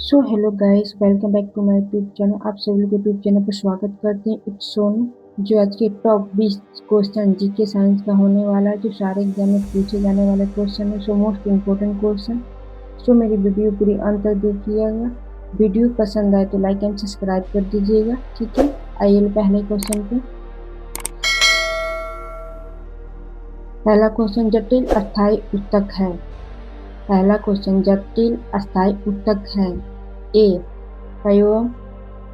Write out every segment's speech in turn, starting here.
So hello guys, welcome back to my YouTube channel. आप सभी लोग यूट्यूब चैनल पर स्वागत करते हैं। इट्स सोनू। जो आज के टॉप 20 क्वेश्चन जीके साइंस का होने वाला है, जो सारे एग्जाम में पूछे जाने वाले क्वेश्चन है। So most important question. So मेरी वीडियो पूरी अंत तक देखिएगा। वीडियो पसंद आए तो लाइक एंड सब्सक्राइब कर दीजिएगा, ठीक है। आइए पहले क्वेश्चन पे। पहला क्वेश्चन, जटिल अस्थायी ऊतक है। पहला क्वेश्चन, जटिल अस्थायी ऊतक है। ए प्लयोम,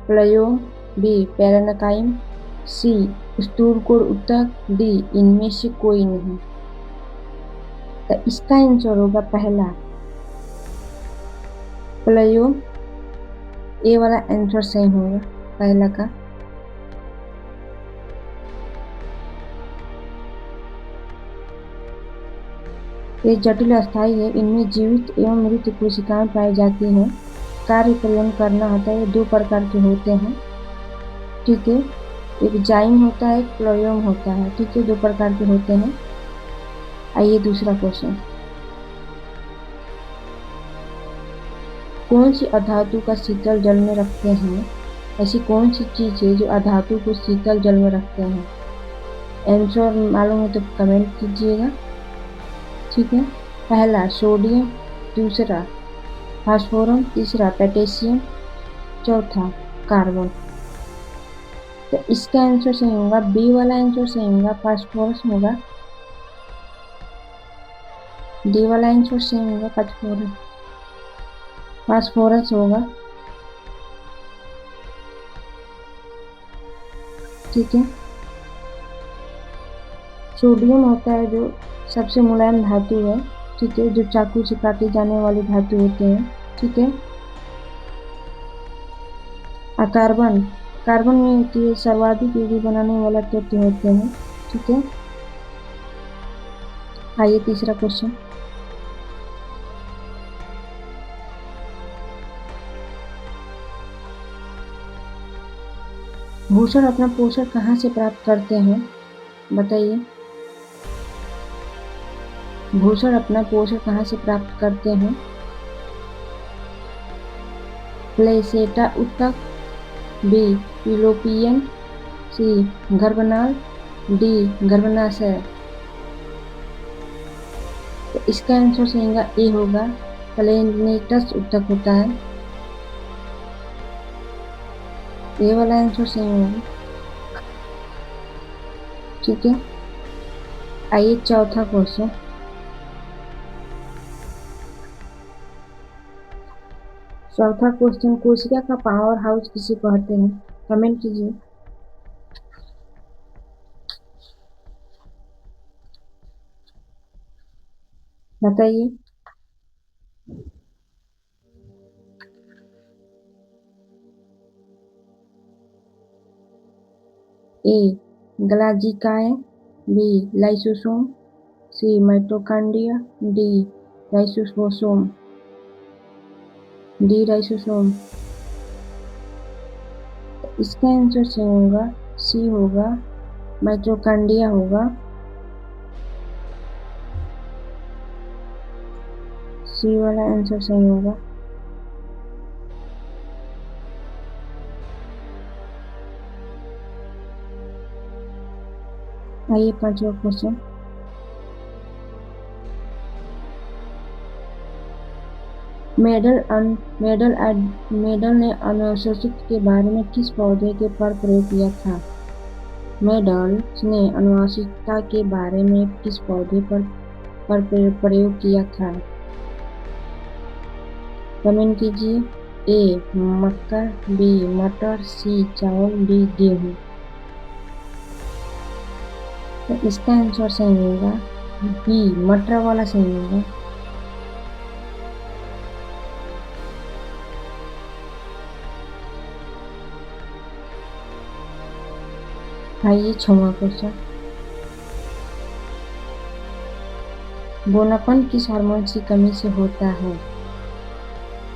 प्लयोम। बी पैरेन्काइम। सी स्थूलकोण ऊतक। डी इनमें से कोई नहीं। तो इसका आंसर होगा पहला प्लयोम। ए वाला आंसर सही होगा पहला का। ये जटिल अस्थायी है। इनमें जीवित एवं मृत कोशिकाएं पाई जाती हैं। कार्य प्रयोग करना होता है। ये दो प्रकार के होते हैं, ठीक है। एक जाइम होता है, एक प्लयोम होता है, ठीक है। दो प्रकार के होते हैं। आइए दूसरा क्वेश्चन। कौन सी अधातु का शीतल जल में रखते हैं? ऐसी कौन सी चीज है जो अधातु को शीतल जल में रखते हैं? आंसर मालूम है तो कमेंट कीजिएगा, ठीक है। पहला सोडियम, दूसरा फास्फोरस, तीसरा पोटेशियम, चौथा कार्बन। तो इसका आंसर सही होगा बी वाला आंसर सही होगा, फास्फोरस होगा। डी वाला आंसर सही होगा, फास्फोरस। फास्फोरस होगा, ठीक है। सोडियम होता है जो सबसे मुलायम धातु है, ठीक है, जो चाकू से काटे जाने वाली धातु होते हैं, ठीक है। कार्बन, कार्बन में होती है सर्वाधिक ऊर्जा बनाने वाला तत्व होते हैं, ठीक है। आइए तीसरा क्वेश्चन। भूषण अपना पोषण कहाँ से प्राप्त करते हैं? बताइए। भूषण अपना पोषण कहाँ से प्राप्त करते हैं? प्लेसेटा ऊतक। बी यूरोपियन। सी गर्भनाल। डी गर्भाशय। तो इसका आंसर सही होगा ए होगा, प्लेनेटस ऊतक होता है। ए वाला आंसर सही होगा, ठीक है। आइए चौथा क्वेश्चन। चौथा क्वेश्चन, कोशिका का पावर हाउस किसे कहते हैं? कमेंट कीजिए। बताइए। ए ग्लाजिकाए। B lysosome. C mitochondria. D ribosome. D ribosome. इसका आंसर सही होगा सी होगा, माइटोकॉन्ड्रिया होगा। सी वाला आंसर सही होगा। आइए पांचवा क्वेश्चन। मेडल ने अनुवांशिक के बारे में किस पौधे के पर प्रयोग किया था? मेडल ने अनुवांशिकता के बारे में किस पौधे पर प्रयोग किया था? कमेंट कीजिए। ए मक्का। बी मटर। सी चावल। डी गेहूं। तो इसका आंसर सही होगा बी मटर वाला सही होगा। आइए छठवां क्वेश्चन। बोनापन किस हार्मोन की कमी से होता है?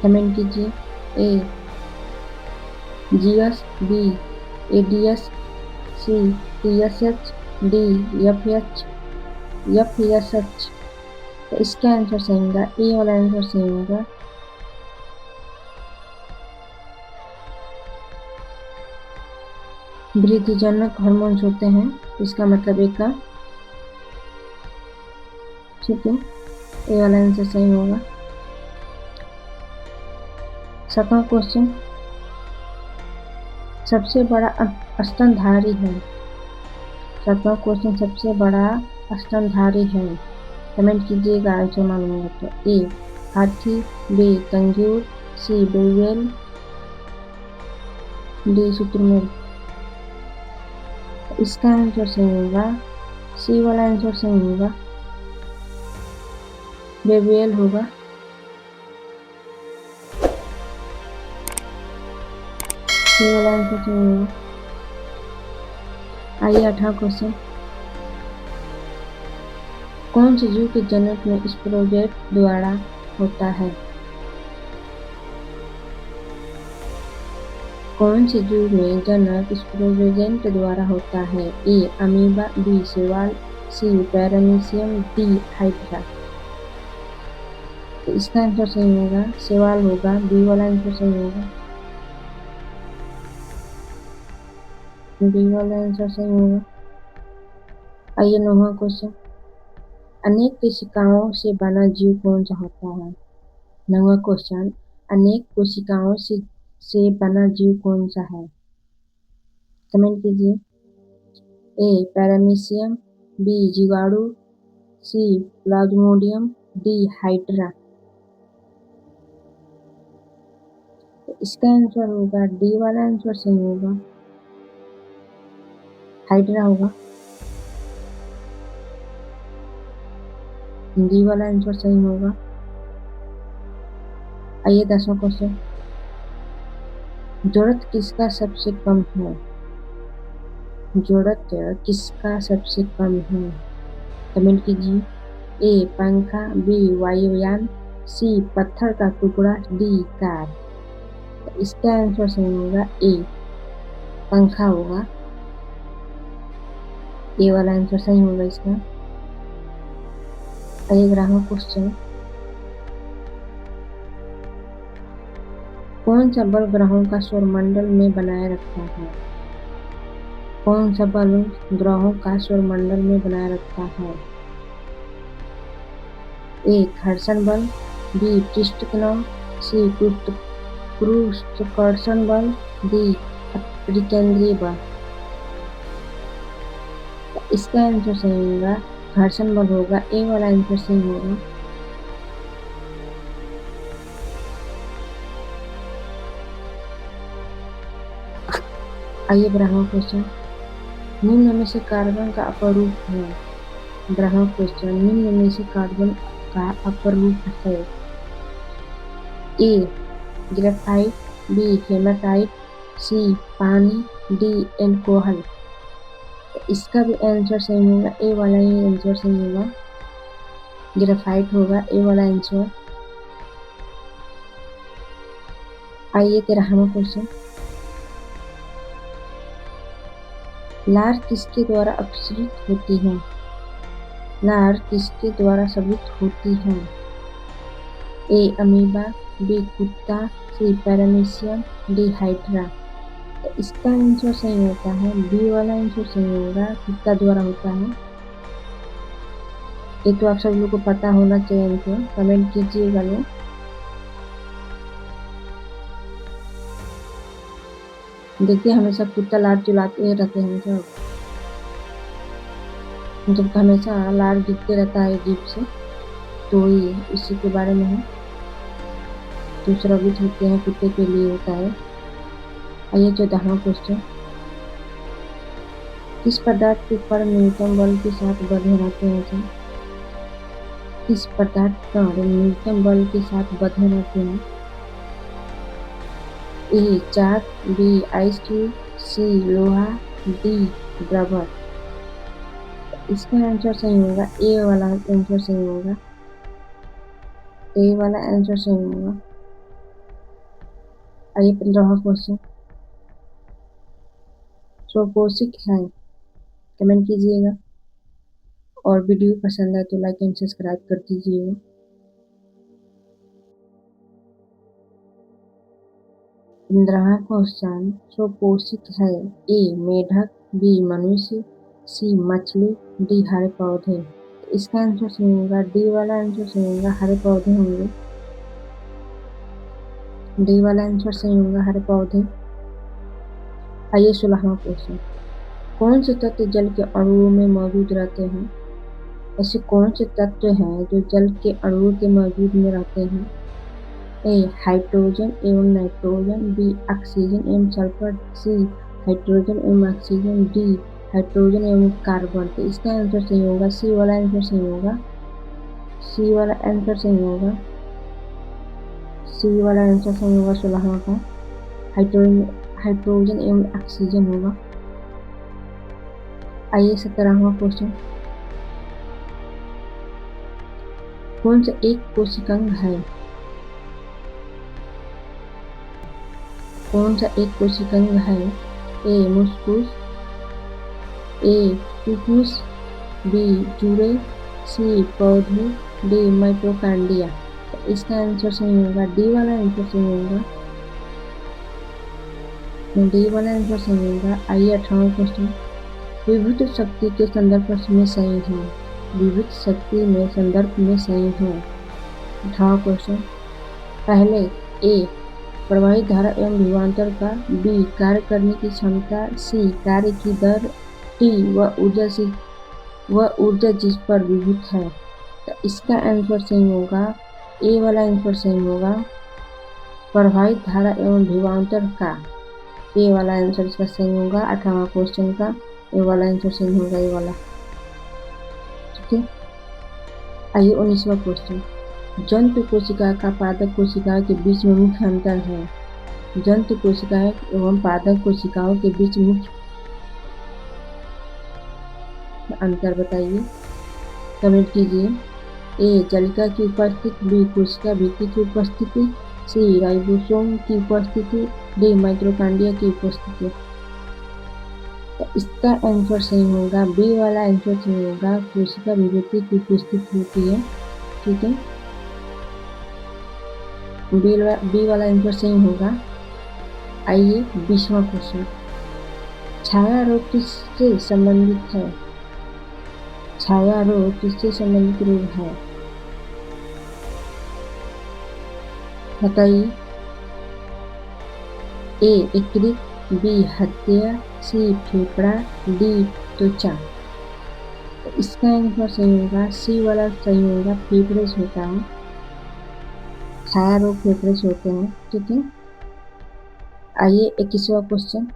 कमेंट कीजिए। A GS. B ADS. C TSH. D FSH. तो इसका आंसर सही होगा ए वाला आंसर सही होगा। वृद्धिजनक हार्मोन्स होते हैं, इसका मतलब एक का, ठीक है, ये वाला आंसर सही होगा। 7वां क्वेश्चन, सबसे बड़ा स्तनधारी है। 7वां क्वेश्चन, सबसे बड़ा स्तनधारी है। कमेंट कीजिएगा आंसर मालूम होगा तो। ए हाथी, बी कंगूर, सी बेल, डी शुतुरमुर्ग। इसका आंसर सही होगा, सी वाला आंसर सही होगा, बेबेल होगा। सी वाला आंसर सही होगा। आइए 8वां क्वेश्चन, कौन से जीव के जनक में स्पोरोजेट द्वारा होता है। कौन से जीव में जनक स्पोरोजेंट द्वारा होता है। ए अमीबा, बी शैवाल, सी पैरामीशियम, डी हाइड्रा। तो इसका आंसर सही होगा, शैवाल होगा, बी वाला आंसर सही होगा, बी वाला आंसर सही होगा। आइए 9वां क्वेश्चन, अनेक कोशिकाओं से बना जीव कौन सा होता है। 9वां क्वेश्चन, अनेक कोशिकाओं से बना जीव कौन सा है। कमेंट कीजिए। ए पैरामीशियम, बी जीवाणु, सी प्लाज्मोडियम, डी हाइड्रा। तो इसका आंसर होगा, डी वाला आंसर सही होगा, हाइड्रा होगा, डी वाला आंसर सही होगा। आइए 10वां क्वेश्चन, जरूरत किसका सबसे कम है। जरूरत किसका सबसे कम है। कमेंट कीजिए। ए पंखा, बी वायुयान, सी पत्थर का टुकड़ा, डी कार। तो इसका आंसर सही होगा, ए पंखा होगा, ए वाला आंसर सही होगा इसका। आइए 11वां क्वेश्चन, कौन सा बल ग्रहों का सौरमंडल में बनाए रखता है। कौन सा बल ग्रहों का सौरमंडल में बनाए रखता है। ए घर्षण बल, बी पृष्ठतनाव, सी गुरुत्वाकर्षण बल, डी अपरिकेंद्रीय बल। इसका आंसर सही होगा, घर्षण बल होगा, ए वाला आंसर सही होगा। आइए 12वां क्वेश्चन, निम्न में से कार्बन का अपरूप है। 12वां क्वेश्चन, निम्न में से कार्बन का अपरूप है। ए ग्रेफाइट, बी हेमाटाइट, सी पानी, डी एल्कोहल। इसका भी आंसर सही होगा, ए वाला ही आंसर सही होगा, ग्रेफाइट होगा, ए वाला आंसर। आइए 13वां क्वेश्चन, लार किसके द्वारा अपसृत होती है। लार किसके द्वारा स्रावित होती है। ए अमीबा, बी कुत्ता, सी पैरामीशियम, डी हाइड्रा। तो इसका आंसर सही होता है, बी वाला आंसर सही होगा, कुत्ता द्वारा होता है। ये तो आप सब लोग को पता होना चाहिए, इनको कमेंट कीजिएगा लोग। देखिए हमेशा कुत्ता लार चुलाते रहते हैं सब, जब हमेशा लार गिरते रहता है जीप से, तो ये इसी के बारे में है, दूसरा भी होते हैं कुत्ते के लिए होता है। आइए 14वां क्वेश्चन, किस पदार्थ के कण न्यूटन बल के साथ बंधे रहते हैं। किस पदार्थ कण न्यूटन बल के साथ बंधे रहते हैं। ए चाक, बी आइस क्यूब, सी लोहा, डी रबर। इसका आंसर सही होगा, ए वाला आंसर सही होगा, ए वाला आंसर सही होगा। आइए 15वां क्वेश्चन, स्वपोषक है। कमेंट कीजिएगा और वीडियो पसंद है तो लाइक एंड सब्सक्राइब कर दीजिएगा। 15वां क्वेश्चन सुपोषित है। ए मेढक, बी मनुष्य, सी मछली, डी हरे पौधे। इसका आंसर सही होगा, डी वाला आंसर सही होगा, हरे पौधे होंगे। डी वाला आंसर सही होगा, हरे पौधे। आइए 16वां क्वेश्चन, कौन से तत्व जल के अणुओं में मौजूद रहते हैं? ऐसे कौन से तत्व हैं जो जल के अणुओं के मौजूद में रहते हैं? ए हाइड्रोजन एवं नाइट्रोजन, बी ऑक्सीजन एवं सल्फर, सी हाइड्रोजन एवं ऑक्सीजन, डी हाइड्रोजन एवं कार्बन। तो इसका आंसर सही होगा, सी वाला आंसर सही होगा, सी वाला आंसर सही होगा, सी वाला आंसर सही होगा 16वां का, हाइड्रोजन एवं ऑक्सीजन होगा। आइए 17वां क्वेश्चन, कौन सा एक कोशिकांग है? कौन सा एक कोशिकांग है? ए मुस्कुस, ए फुफ्फुस, बी जुड़े, सी पौधे, डी माइटोकॉन्ड्रिया। तो इसका आंसर सही होगा, डी वाला आंसर सही होगा, डी वाला आंसर सही होगा। आइए 18वां क्वेश्चन, विभुत शक्ति के संदर्भ में सही है। विभुत शक्ति में संदर्भ में सही है। 18वां क्वेश्चन, पहले ए प्रवाहित धारा एवं विभवांतर का, बी कार्य करने की क्षमता, सी कार्य की दर, डी वह ऊर्जा जिस पर विभुत है। तो इसका आंसर सही होगा, ए वाला आंसर सही होगा, प्रवाहित धारा एवं विभवांतर का। ए वाला आंसर इसका सही होगा, 18वां क्वेश्चन का ए वाला आंसर सही होगा, ए वाला। ठीक है, आइए 19वां क्वेश्चन, जंतु कोशिका का पादप कोशिकाओं के बीच में मुख्य अंतर है। जंतु कोशिकाएं एवं पादप कोशिकाओं के बीच मुख्य अंतर बताइए, कमेंट कीजिए। ए जलिका की उपस्थिति, बी कोशिका भित्ति की उपस्थिति, सी राइबोसोम की उपस्थिति, डी माइटोकॉन्ड्रिया की उपस्थिति। तो इसका आंसर सही होगा, बी वाला आंसर सही होगा, कोशिका भित्ति की उपस्थिति होती है। ठीक है, बी वाला आंसर सही होगा। आइए 20वां क्वेश्चन, छाया रोग किससे संबंधित है? छाया रोग किससे संबंधित रोग है, बताइए। ए यकृत, बी हत्या, सी फेफड़ा, डी त्वचा। तो इसका आंसर सही होगा, सी वाला सही होगा, फेफड़े से होता है, छाया रोग फेफड़े से होते हैं। ठीक है, आइए 21वां क्वेश्चन,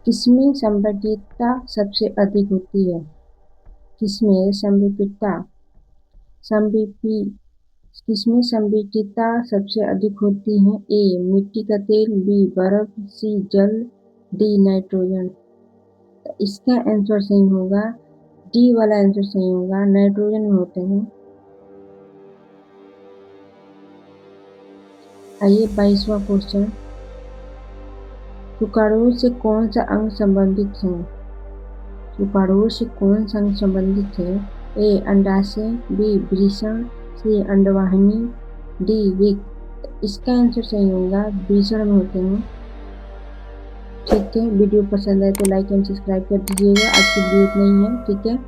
किसमें संवैधिकता सबसे अधिक होती है? किसमें संवैधिकता सबसे अधिक होती है? ए मिट्टी का तेल, बी बर्फ, सी जल, डी नाइट्रोजन। तो इसका आंसर सही होगा, डी वाला आंसर सही होगा, नाइट्रोजन में होते हैं। आइए 22वां क्वेश्चन, शुक्राणु से कौन सा अंग संबंधित है? शुक्राणु से कौन सा अंग संबंधित है? ए अंडाशय, बी वृषण, सी अंडवाहिनी, डी वृक्क। इसका आंसर सही होगा, वृषण में होते हैं। ठीक है, वीडियो पसंद आए तो लाइक एंड सब्सक्राइब कर दीजिएगा। आज की वीडियो इतना ही है। ठीक है।